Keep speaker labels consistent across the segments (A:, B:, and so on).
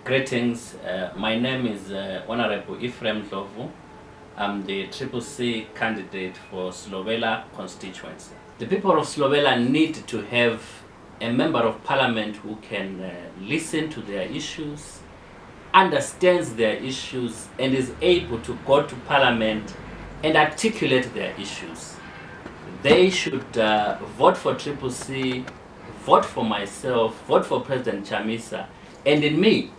A: Greetings. My name is Honorable Ephraim Ndlovu. I'm the CCC candidate for Silobela constituency. The people of Silobela need to have a member of parliament who can listen to their issues, understands their issues, and is able to go to parliament and articulate their issues. They should vote for CCC, vote for myself, vote for President Chamisa, and in me,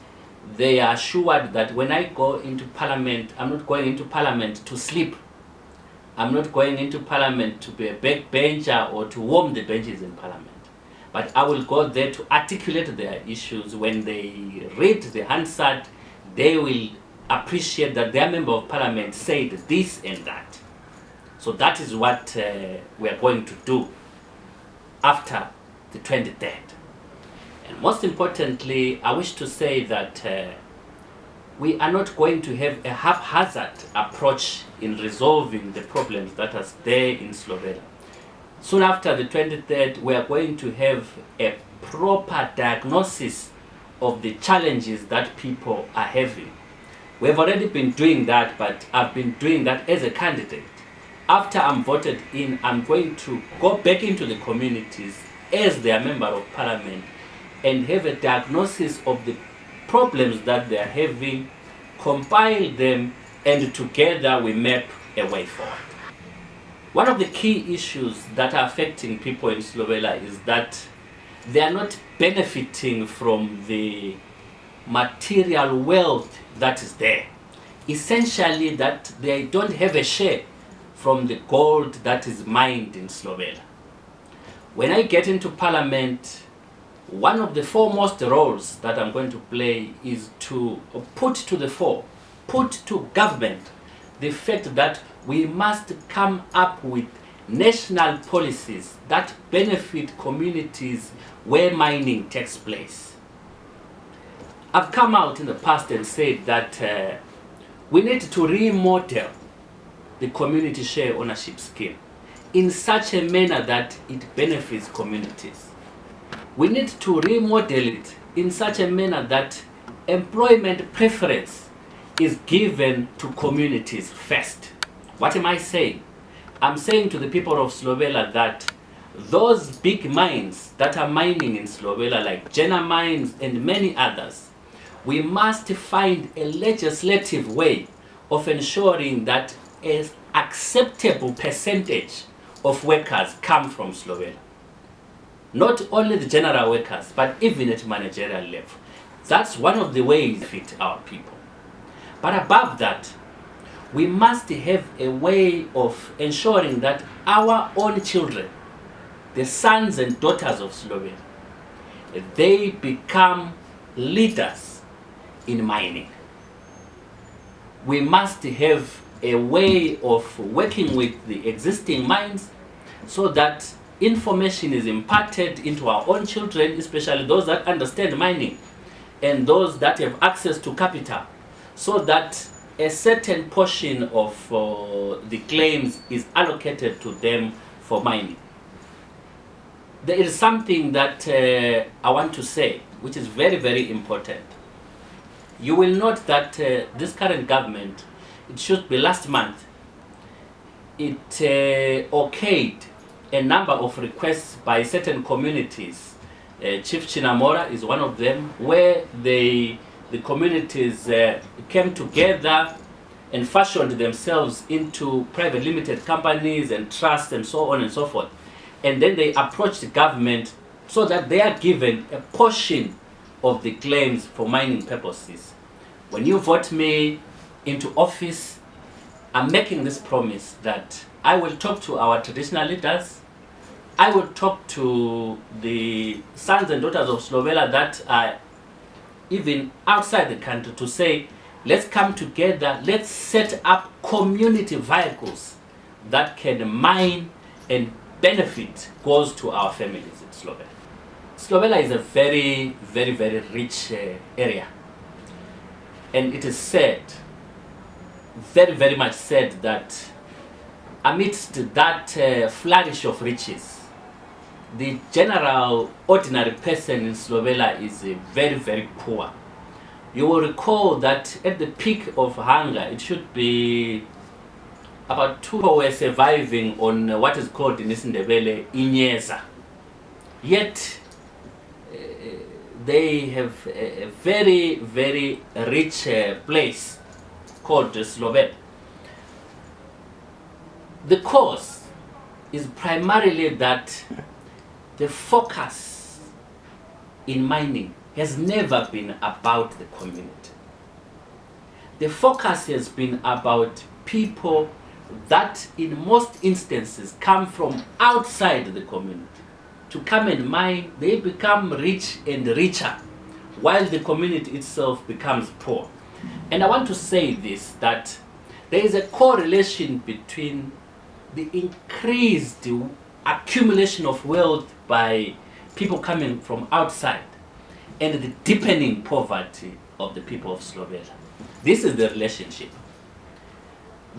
A: they are assured that when I go into parliament, I'm not going into parliament to sleep. I'm not going into parliament to be a backbencher or to warm the benches in parliament. But I will go there to articulate their issues. When they read the Hansard, they will appreciate that their member of parliament said this and that. So that is what we are going to do after the 23rd. And most importantly, I wish to say that we are not going to have a haphazard approach in resolving the problems that are there in Silobela. Soon after the 23rd, we are going to have a proper diagnosis of the challenges that people are having. We have already been doing that, but I've been doing that as a candidate. After I'm voted in, I'm going to go back into the communities as their member of parliament and have a diagnosis of the problems that they are having, compile them, and together we map a way forward. One of the key issues that are affecting people in Silobela is that they are not benefiting from the material wealth that is there. Essentially, that they don't have a share from the gold that is mined in Silobela. When I get into parliament, one of the foremost roles that I'm going to play is to put to the fore, put to government the fact that we must come up with national policies that benefit communities where mining takes place. I've come out in the past and said that we need to remodel the community share ownership scheme in such a manner that it benefits communities. We need to remodel it in such a manner that employment preference is given to communities first. What am I saying? I'm saying to the people of Silobela that those big mines that are mining in Silobela, like Jenna Mines and many others, we must find a legislative way of ensuring that an acceptable percentage of workers come from Silobela. Not only the general workers, but even at managerial level. That's one of the ways to fit our people. But above that, we must have a way of ensuring that our own children, the sons and daughters of Silobela, they become leaders in mining. We must have a way of working with the existing mines so that information is imparted into our own children, especially those that understand mining and those that have access to capital, so that a certain portion of the claims is allocated to them for mining. There is something that I want to say, which is very, very important. You will note that this current government, it should be last month, it okayed a number of requests by certain communities. Chief Chinamora is one of them, where the communities came together and fashioned themselves into private limited companies and trusts and so on and so forth. And then they approached the government so that they are given a portion of the claims for mining purposes. When you vote me into office, I'm making this promise that I will talk to our traditional leaders. I will talk to the sons and daughters of Silobela that are even outside the country to say, let's come together, let's set up community vehicles that can mine and benefit goes to our families in Silobela. Silobela is a very, very, very rich area. And it is said, very, very much said, that amidst that flourish of riches, the general ordinary person in Silobela is very, very poor. You will recall that at the peak of hunger, it should be about 2 people were surviving on what is called in Isindebele inyeza. Yet they have a very, very rich place called Silobela. The cause is primarily that the focus in mining has never been about the community. The focus has been about people that in most instances come from outside the community. To come and mine, they become rich and richer while the community itself becomes poor. And I want to say this, that there is a correlation between the increased accumulation of wealth by people coming from outside and the deepening poverty of the people of Silobela. This is the relationship.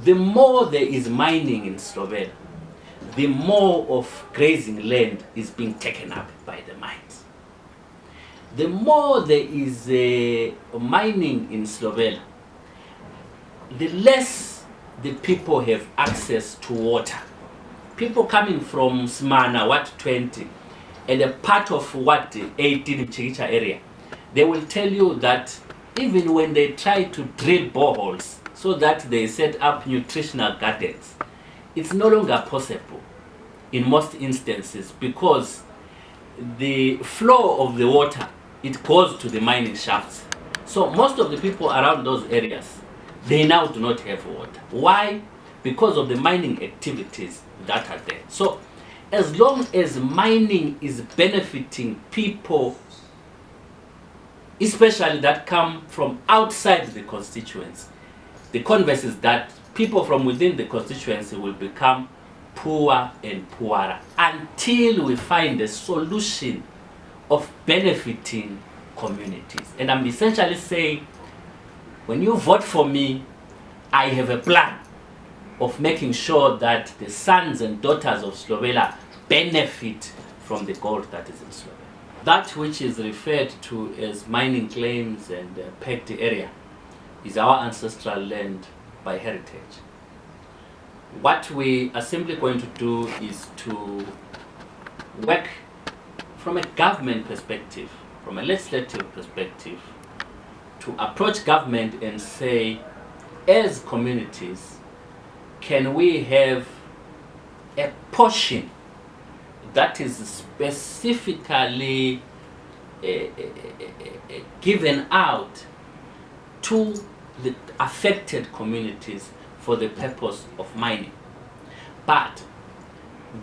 A: The more there is mining in Silobela, the more of grazing land is being taken up by the mines. The more there is mining in Silobela, the less the people have access to water. People coming from Smana, Wat 20, and a part of Wat 18 Chikicha area, they will tell you that even when they try to drill boreholes so that they set up nutritional gardens, it's no longer possible in most instances because the flow of the water, it goes to the mining shafts. So most of the people around those areas, they now do not have water. Why? Because of the mining activities that are there. So as long as mining is benefiting people, especially that come from outside the constituency, the converse is that people from within the constituency will become poorer and poorer until we find a solution of benefiting communities. And I'm essentially saying, when you vote for me, I have a plan of making sure that the sons and daughters of Silobela benefit from the gold that is in Silobela. That which is referred to as mining claims and pegged area is our ancestral land by heritage. What we are simply going to do is to work from a government perspective, from a legislative perspective, to approach government and say, as communities, can we have a portion that is specifically given out to the affected communities for the purpose of mining? But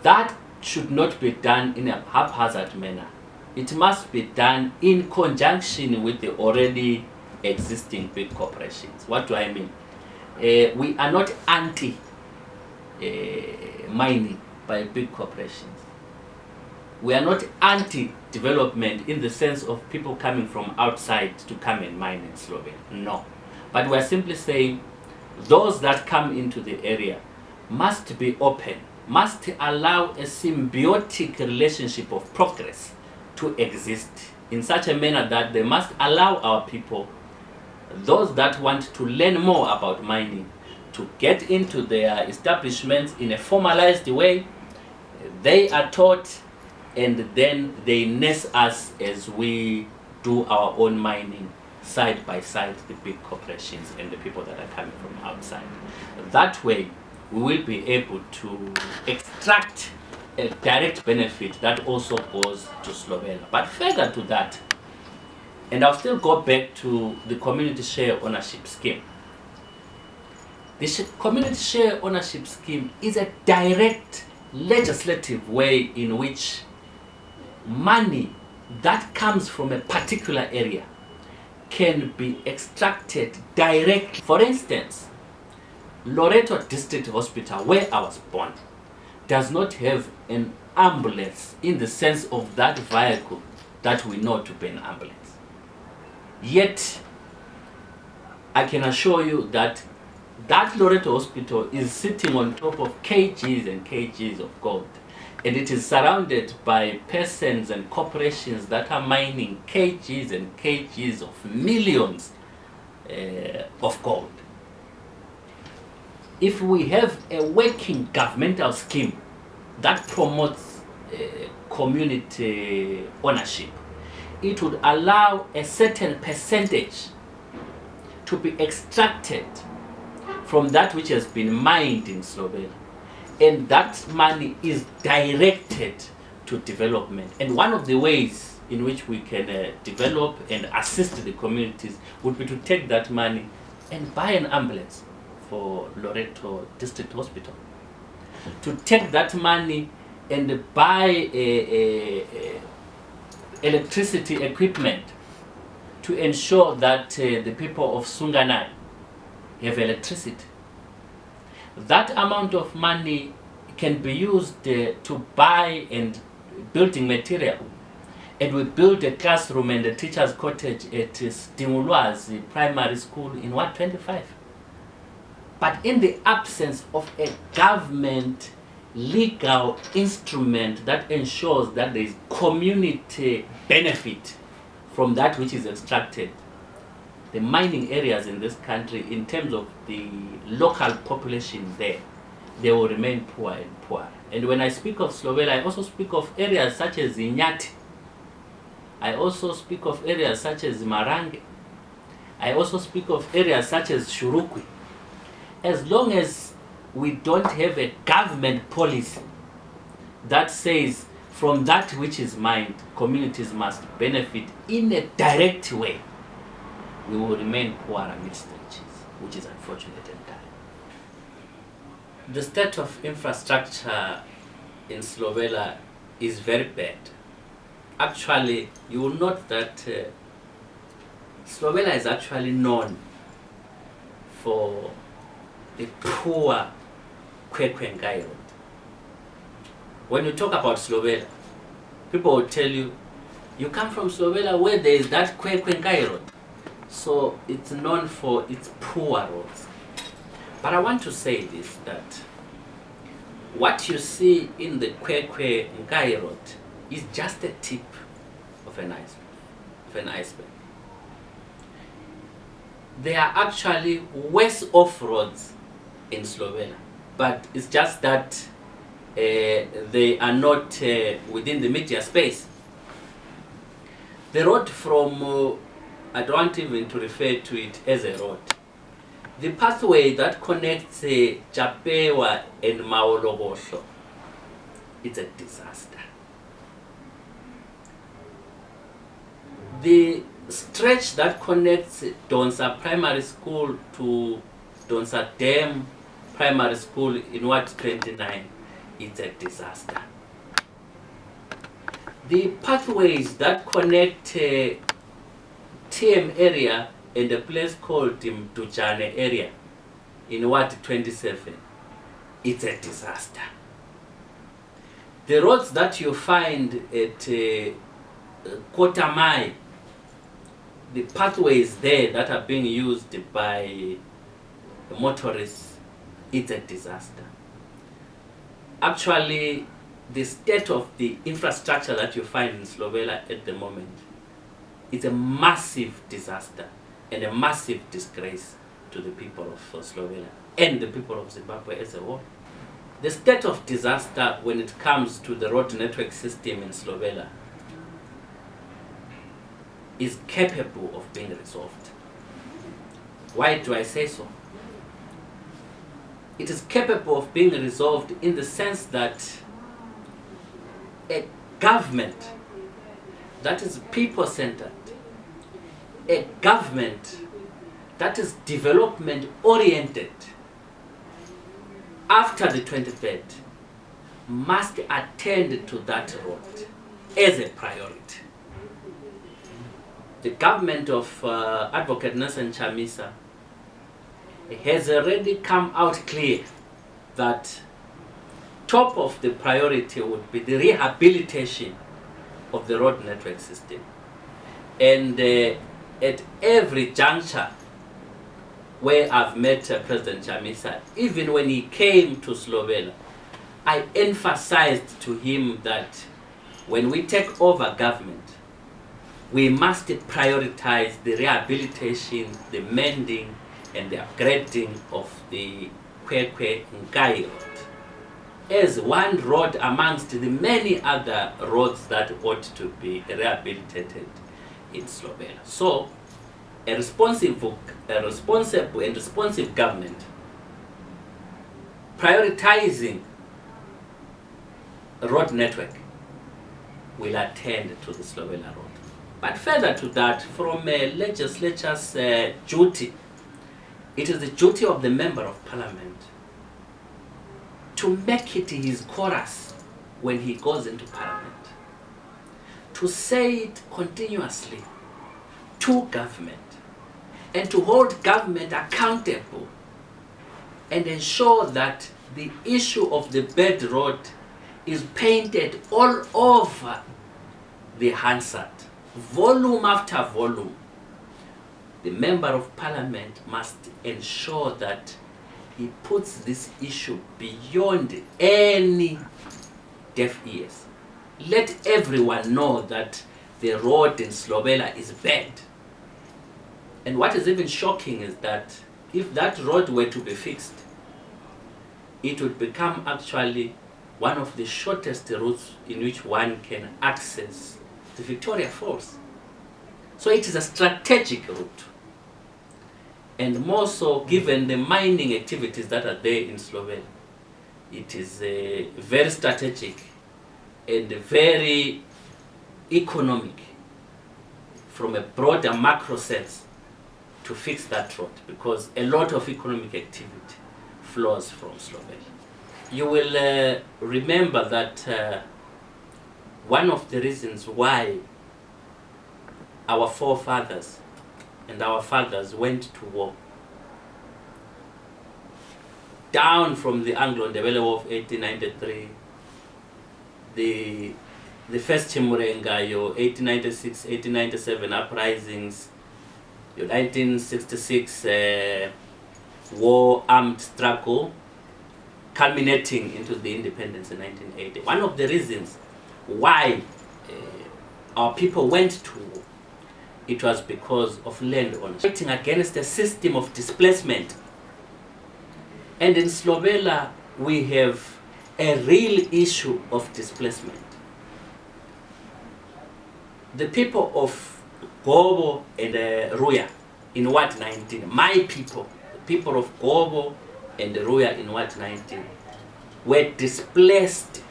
A: that should not be done in a haphazard manner. It must be done in conjunction with the already existing big corporations. What do I mean? We are not anti mining by big corporations. We are not anti-development in the sense of people coming from outside to come and mine in Silobela. No. But we are simply saying those that come into the area must be open, must allow a symbiotic relationship of progress to exist in such a manner that they must allow our people, those that want to learn more about mining, to get into their establishments in a formalized way. They are taught, and then they nurse us as we do our own mining side by side, the big corporations and the people that are coming from outside. That way, we will be able to extract a direct benefit that also goes to Silobela. But further to that, and I'll still go back to the community share ownership scheme. The community share ownership scheme is a direct legislative way in which money that comes from a particular area can be extracted directly. For instance, Loreto District Hospital, where I was born, does not have an ambulance in the sense of that vehicle that we know to be an ambulance. Yet, I can assure you that that Loreto Hospital is sitting on top of kgs and kgs of gold. and it is surrounded by persons and corporations that are mining kgs and kgs of millions of gold. If we have a working governmental scheme that promotes community ownership, it would allow a certain percentage to be extracted from that which has been mined in Silobela, and that money is directed to development. And one of the ways in which we can develop and assist the communities would be to take that money and buy an ambulance for Loreto District Hospital, to take that money and buy electricity equipment to ensure that the people of Sunganai have electricity. That amount of money can be used to buy and building material. And we built a classroom and a teacher's cottage at Stimulwazi Primary School in 25. But in the absence of a government legal instrument that ensures that there is community benefit from that which is extracted, the mining areas in this country, in terms of the local population there, they will remain poor and poor. And when I speak of Silobela, I also speak of areas such as Inyati. I also speak of areas such as Marange. I also speak of areas such as Shurukwi. As long as we don't have a government policy that says from that which is mined, communities must benefit in a direct way, we will remain poor amidst riches, which is unfortunate and dire. The state of infrastructure in Silobela is very bad. Actually, you will note that Silobela is actually known for the poor Kwekwengai Road. When you talk about Silobela, people will tell you, you come from Silobela where there is that Kwekwengai Road. So it's known for its poor roads. But I want to say this, that what you see in the Kwekwengai Road is just a tip of an iceberg. There are actually worse off roads in Silobela, but it's just that they are not within the media space. The road from, I don't want even to refer to it as a road. The pathway that connects Japewa and Maologosho, it's a disaster. The stretch that connects Donsa Primary School to Donsa Dam Primary School in Ward 29, it's a disaster. The pathways that connect TM area and a place called Mdujane area in Ward 27, it's a disaster. The roads that you find at Kotamai, the pathways there that are being used by motorists, it's a disaster. Actually, the state of the infrastructure that you find in Silobela at the moment is a massive disaster and a massive disgrace to the people of Silobela and the people of Zimbabwe as a whole. The state of disaster when it comes to the road network system in Silobela is capable of being resolved. Why do I say so? It is capable of being resolved in the sense that a government that is people-centered, a government that is development-oriented after the 23rd must attend to that road as a priority. The government of Advocate Nelson Chamisa has already come out clear that top of the priority would be the rehabilitation of the road network system. And at every juncture where I've met President Chamisa, even when he came to Silobela, I emphasized to him that when we take over government, we must prioritize the rehabilitation, the mending, and the upgrading of the Kwekwe Nkai road as one road amongst the many other roads that ought to be rehabilitated in Silobela. So, a responsible and responsive government prioritizing road network will attend to the Silobela road. But further to that, from a legislature's duty, it is the duty of the Member of Parliament to make it his chorus when he goes into Parliament, to say it continuously to government, and to hold government accountable and ensure that the issue of the bed road is painted all over the Hansard, volume after volume. The Member of Parliament must ensure that he puts this issue beyond any deaf ears. Let everyone know that the road in Silobela is bad. And what is even shocking is that if that road were to be fixed, it would become actually one of the shortest routes in which one can access the Victoria Falls. So it is a strategic route. And more so given the mining activities that are there in Silobela. It is very strategic and very economic from a broader macro sense to fix that road, because a lot of economic activity flows from Silobela. You will remember that one of the reasons why our forefathers and our fathers went to war, down from the Anglo-Ndebele War of 1893, the first Chimurenga, your 1896, 1897 uprisings, your 1966 war armed struggle, culminating into the independence in 1980. One of the reasons why our people went to war, it was because of land ownership, fighting against a system of displacement. And in Silobela, we have a real issue of displacement. The people of Gobo and Ruya in Ward 19, my people, the people of Gobo and Ruya in Ward 19, were displaced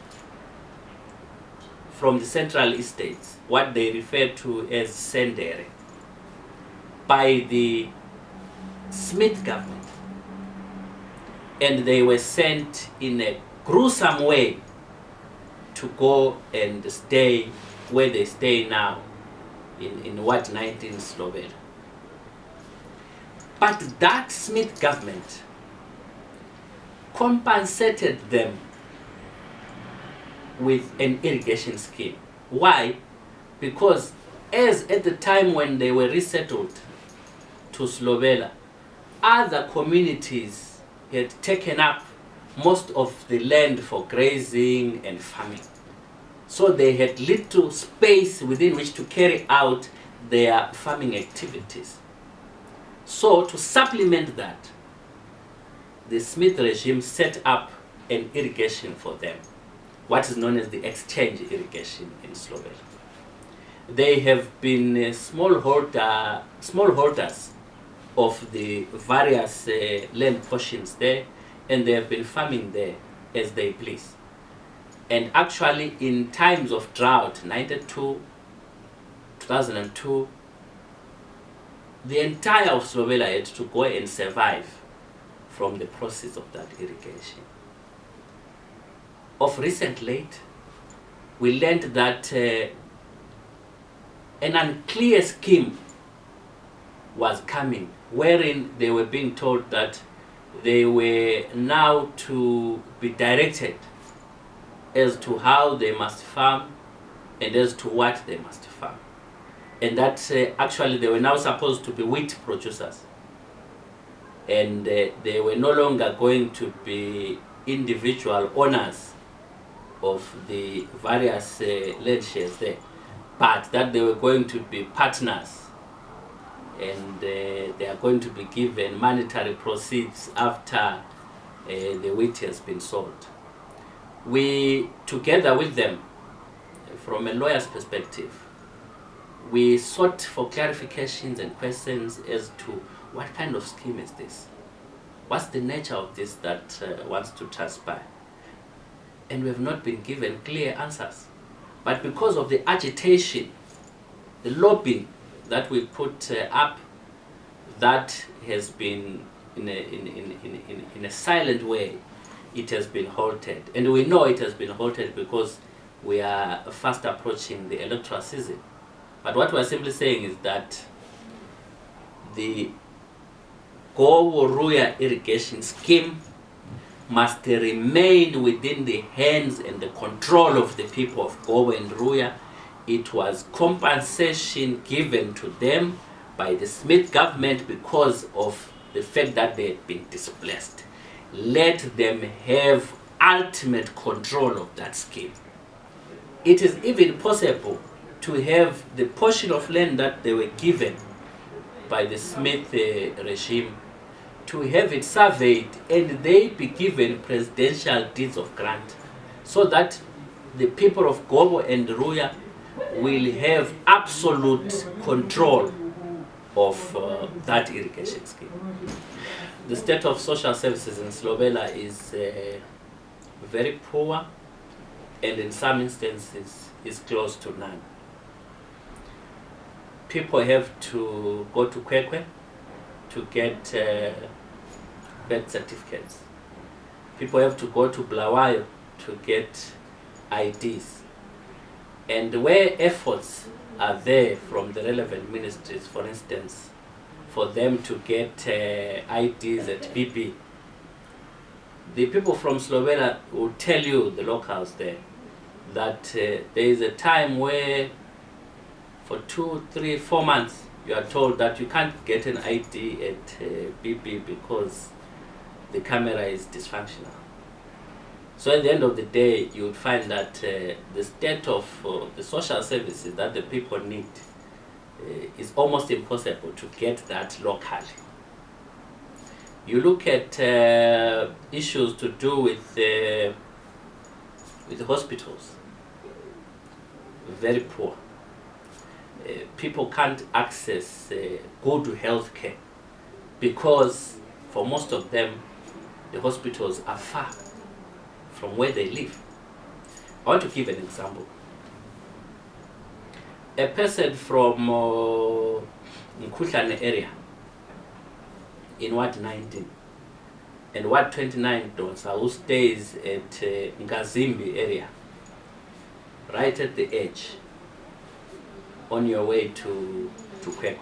A: from the Central Estates, what they refer to as Sendere, by the Smith government. And they were sent in a gruesome way to go and stay where they stay now, in Ward 19 Silobela. But that Smith government compensated them with an irrigation scheme. Why? Because as at the time when they were resettled to Silobela, other communities had taken up most of the land for grazing and farming. So they had little space within which to carry out their farming activities. So to supplement that, the Smith regime set up an irrigation for them, what is known as the exchange irrigation in Silobela. They have been smallholders of the various land portions there, and they have been farming there as they please. And actually in times of drought, 92, 2002, the entire of Silobela had to go and survive from the process of that irrigation. Of recent late, we learned that an unclear scheme was coming, wherein they were being told that they were now to be directed as to how they must farm and as to what they must farm. And that actually they were now supposed to be wheat producers. And they were no longer going to be individual owners of the various land shares there, but that they were going to be partners, and they are going to be given monetary proceeds after the wheat has been sold. We, together with them, from a lawyer's perspective, we sought for clarifications and questions as to what kind of scheme is this? What's the nature of this that wants to transpire? And we have not been given clear answers. But because of the agitation, the lobbying that we put up, that has been in a silent way, it has been halted. And we know it has been halted because we are fast approaching the electoral season. But what we're simply saying is that the Gowo-Ruya irrigation scheme must remain within the hands and the control of the people of Gowo and Ruya. It was compensation given to them by the Smith government because of the fact that they had been displaced. Let them have ultimate control of that scheme. It is even possible to have the portion of land that they were given by the Smith regime, to have it surveyed and they be given presidential deeds of grant, so that the people of Gowo and Ruya will have absolute control of that irrigation scheme. The state of social services in Silobela is very poor, and in some instances is close to none. People have to go to Kwekwe to get birth certificates. People have to go to Blawayo to get IDs. And where efforts are there from the relevant ministries, for instance, for them to get IDs at BP, the people from Silobela will tell you, the locals there, that there is a time where for 2, 3, 4 months you are told that you can't get an ID at BP because the camera is dysfunctional. So at the end of the day, you would find that the state of the social services that the people need is almost impossible to get that locally. You look at issues to do with the hospitals, very poor. People can't access good health care because for most of them the hospitals are far from where they live. I want to give an example. A person from Mkhuhlane area in Ward 19 and Ward 29 Donsa, who stays at Ngazimbi area, right at the edge, on your way to Kwekwe.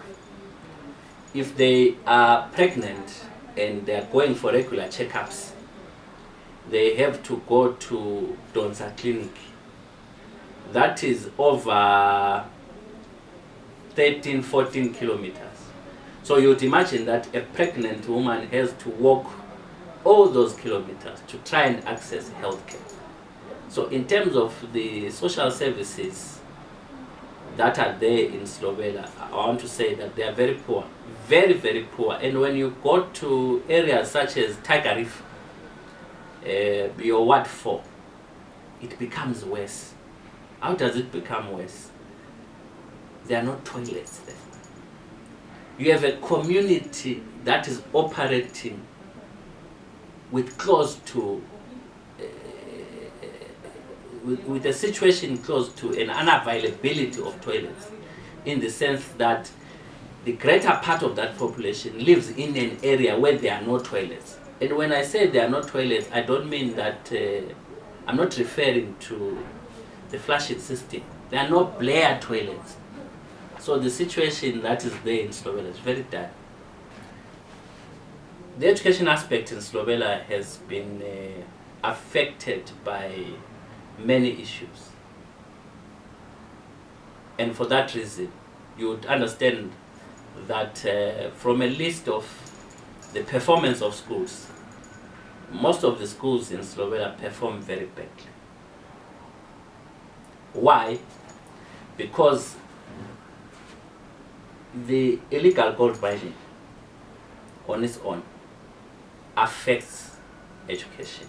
A: If they are pregnant and they are going for regular checkups, they have to go to Donsa Clinic. That is over 13, 14 kilometers. So you would imagine that a pregnant woman has to walk all those kilometers to try and access healthcare. So in terms of the social services that are there in Silobela, I want to say that they are very poor, very, very poor. And when you go to areas such as Tiger Reef, your Ward 4, it becomes worse. How does it become worse? There are no toilets there. You have a community that is operating with close to with a situation close to an unavailability of toilets, in the sense that the greater part of that population lives in an area where there are no toilets. And when I say there are no toilets, I don't mean that I'm not referring to the flushing system. There are no Blair toilets. So the situation that is there in Silobela is very dire. The education aspect in Silobela has been affected by many issues. And for that reason, you would understand that from a list of the performance of schools, most of the schools in Silobela perform very badly. Why? Because the illegal gold mining on its own affects education.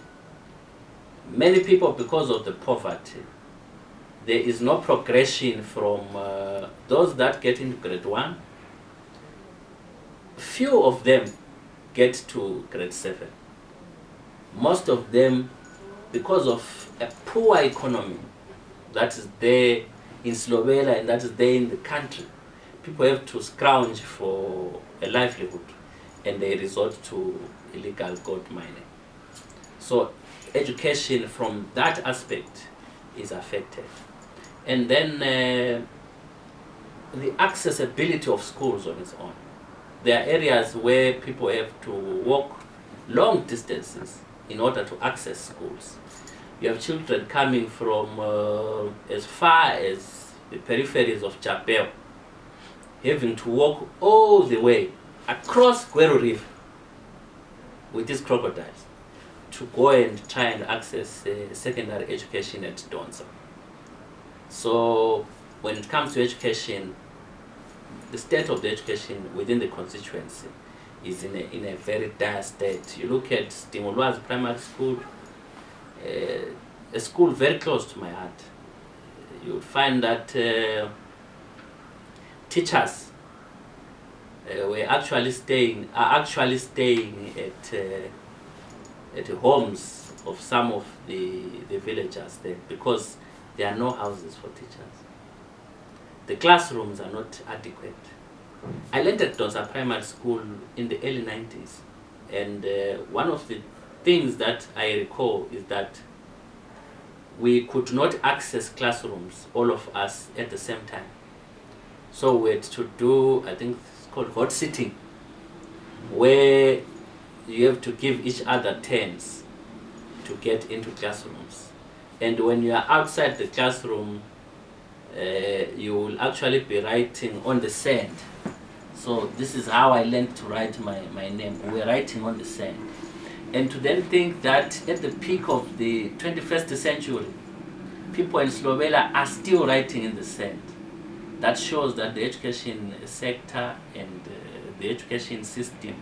A: Many people, because of the poverty, there is no progression from those that get into grade 1. Few of them get to grade 7. Most of them, because of a poor economy that is there in Silobela and that is there in the country, people have to scrounge for a livelihood and they resort to illegal gold mining. So education from that aspect is affected. And then the accessibility of schools on its own. There are areas where people have to walk long distances in order to access schools. You have children coming from as far as the peripheries of Chapel, having to walk all the way across Gweru River with these crocodiles to go and try and access secondary education at Donza. So when it comes to education, the state of the education within the constituency is in a very dire state. You look at Stimulwa's primary school, a school very close to my heart. You would find that teachers are actually staying at the homes of some of the villagers there because there are no houses for teachers. The classrooms are not adequate. I learned at Donza Primary School in the early 90s, and one of the things that I recall is that we could not access classrooms, all of us, at the same time. So we had to do, I think it's called hot sitting, where you have to give each other turns to get into classrooms. And when you are outside the classroom, you will actually be writing on the sand. So this is how I learned to write my name. We were writing on the sand. And to then think that at the peak of the 21st century, people in Silobela are still writing in the sand. That shows that the education sector and the education system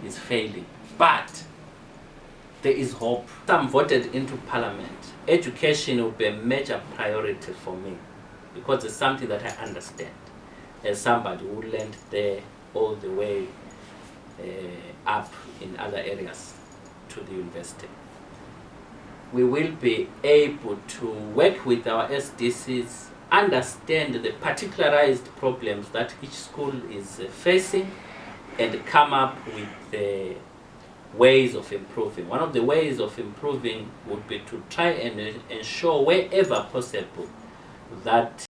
A: is failing. But there is hope. I'm voted into parliament. Education will be a major priority for me because it's something that I understand as somebody who learned there all the way up in other areas to the university. We will be able to work with our SDCs, understand the particularized problems that each school is facing, and come up with ways of improving. One of the ways of improving would be to try and ensure wherever possible that